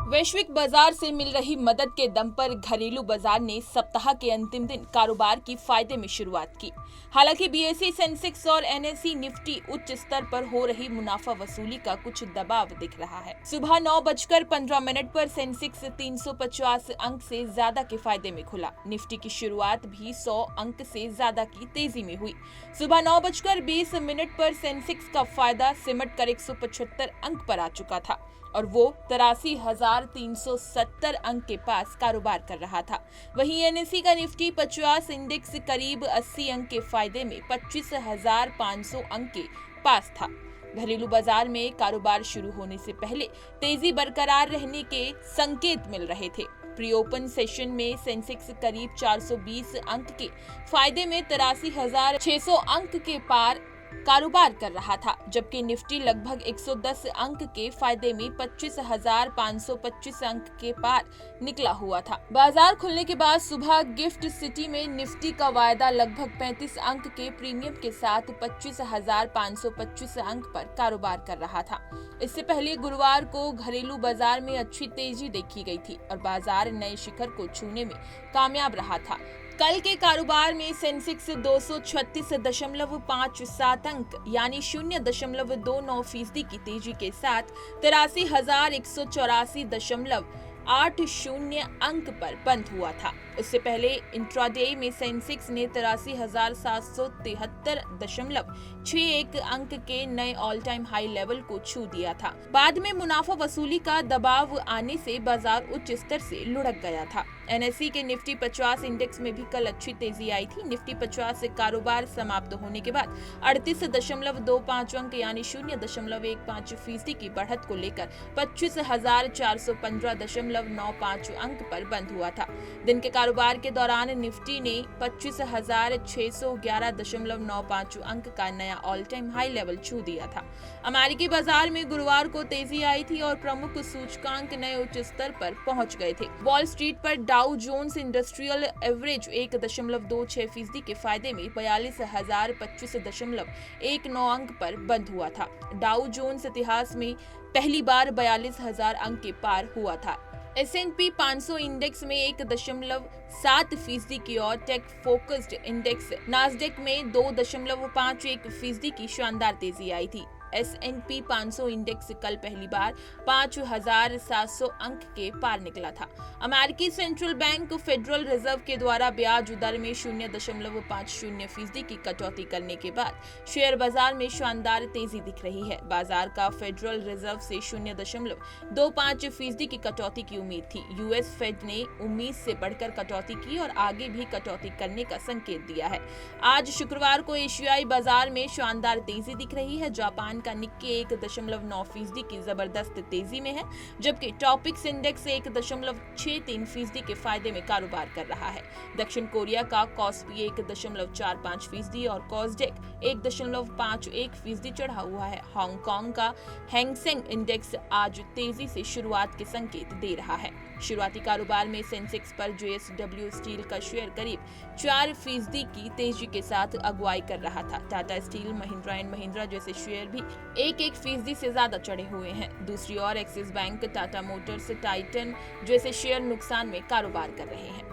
वैश्विक बाजार से मिल रही मदद के दम पर घरेलू बाजार ने सप्ताह के अंतिम दिन कारोबार की फायदे में शुरुआत की। हालांकि बीएसई, सेंसेक्स और एनएसई निफ्टी उच्च स्तर पर हो रही मुनाफा वसूली का कुछ दबाव दिख रहा है। सुबह 9:15 पर सेंसेक्स 350 अंक से ज्यादा के फायदे में खुला। निफ्टी की शुरुआत भी 100 अंक से ज्यादा की तेजी में हुई। सुबह 9:20 पर सेंसेक्स का फायदा सिमट कर 175 अंक पर आ चुका था और वो 83,370 अंक के पास कारोबार कर रहा था। वहीं एनएसई का निफ्टी 50 इंडेक्स करीब 80 अंक के फायदे में 25,500 अंक के पास था। घरेलू बाजार में कारोबार शुरू होने से पहले तेजी बरकरार रहने के संकेत मिल रहे थे। प्री ओपन सेशन में सेंसेक्स करीब 420 अंक के फायदे में 83,600 अंक के पार कारोबार कर रहा था, जबकि निफ्टी लगभग 110 अंक के फायदे में 25,525 अंक के पार निकला हुआ था। बाजार खुलने के बाद सुबह गिफ्ट सिटी में निफ्टी का वायदा लगभग 35 अंक के प्रीमियम के साथ 25,525 अंक पर कारोबार कर रहा था। इससे पहले गुरुवार को घरेलू बाजार में अच्छी तेजी देखी गई थी और बाजार नए शिखर को छूने में कामयाब रहा था। कल के कारोबार में सेंसेक्स 236.57 अंक यानी 0.29% की तेजी के साथ 83,184.80 अंक पर बंद हुआ था। उससे पहले इंट्राडे में सेंसेक्स ने 83,773.61 अंक के नए ऑल टाइम हाई लेवल को छू दिया था। बाद में मुनाफा वसूली का दबाव आने से बाजार उच्च स्तर से लुढ़क गया था। एनएसई के निफ्टी 50 इंडेक्स में भी कल अच्छी तेजी आई थी। निफ्टी 50 से कारोबार समाप्त होने के बाद 38.25 अंक यानी 0.15% की बढ़त को लेकर 25,415.95 अंक पर बंद हुआ था। दिन के कारोबार के दौरान निफ्टी ने 25,611.95 अंक का नया ऑल टाइम हाई लेवल छू दिया था। अमेरिकी बाजार में गुरुवार को तेजी आई थी और प्रमुख सूचकांक नए उच्च स्तर पर पहुंच गए थे। वॉल स्ट्रीट पर डाउ जोन्स इंडस्ट्रियल एवरेज 1.26% के फायदे में 42,025.19 अंक पर बंद हुआ था। डाउ जोन्स इतिहास में पहली बार 42,000 अंक के पार हुआ था। S&P 500 इंडेक्स में 1.7% की और टेक फोकस्ड इंडेक्स नास्डेक में 2.51% की शानदार तेजी आई थी। S&P 500 इंडेक्स कल पहली बार 5,700 अंक के पार निकला था। अमेरिकी सेंट्रल बैंक फेडरल रिजर्व के द्वारा ब्याज दर में 0.50% की कटौती करने के बाद शेयर बाजार में शानदार तेजी दिख रही है। बाजार का फेडरल रिजर्व से 0.25% की कटौती की उम्मीद थी। यूएस फेड ने उम्मीद से बढ़कर कटौती की और आगे भी कटौती करने का संकेत दिया है। आज शुक्रवार को एशियाई बाजार में शानदार तेजी दिख रही है। जापान का निक्के 1.9% की जबरदस्त तेजी में है, जबकि टॉपिक्स इंडेक्स 1.63% के फायदे में कारोबार कर रहा है। दक्षिण कोरिया का कॉस्पी 1.45% और कॉस्डेक 1.51% चढ़ा हुआ है। हांगकांग का हैंगसेंग इंडेक्स आज तेजी से शुरुआत के संकेत दे रहा है। शुरुआती कारोबार में सेंसेक्स पर JSW स्टील का शेयर करीब 4% की तेजी के साथ अगुवाई कर रहा था। टाटा स्टील, महिंद्रा एंड महिंद्रा जैसे शेयर भी 1% से ज्यादा चढ़े हुए हैं। दूसरी ओर Axis Bank, Tata Motors, Titan जैसे शेयर नुकसान में कारोबार कर रहे हैं।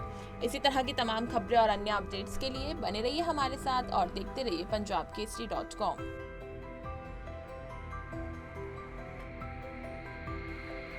इसी तरह की तमाम खबरें और अन्य अपडेट्स के लिए बने रहिए हमारे साथ और देखते रहिए punjabkesari.com।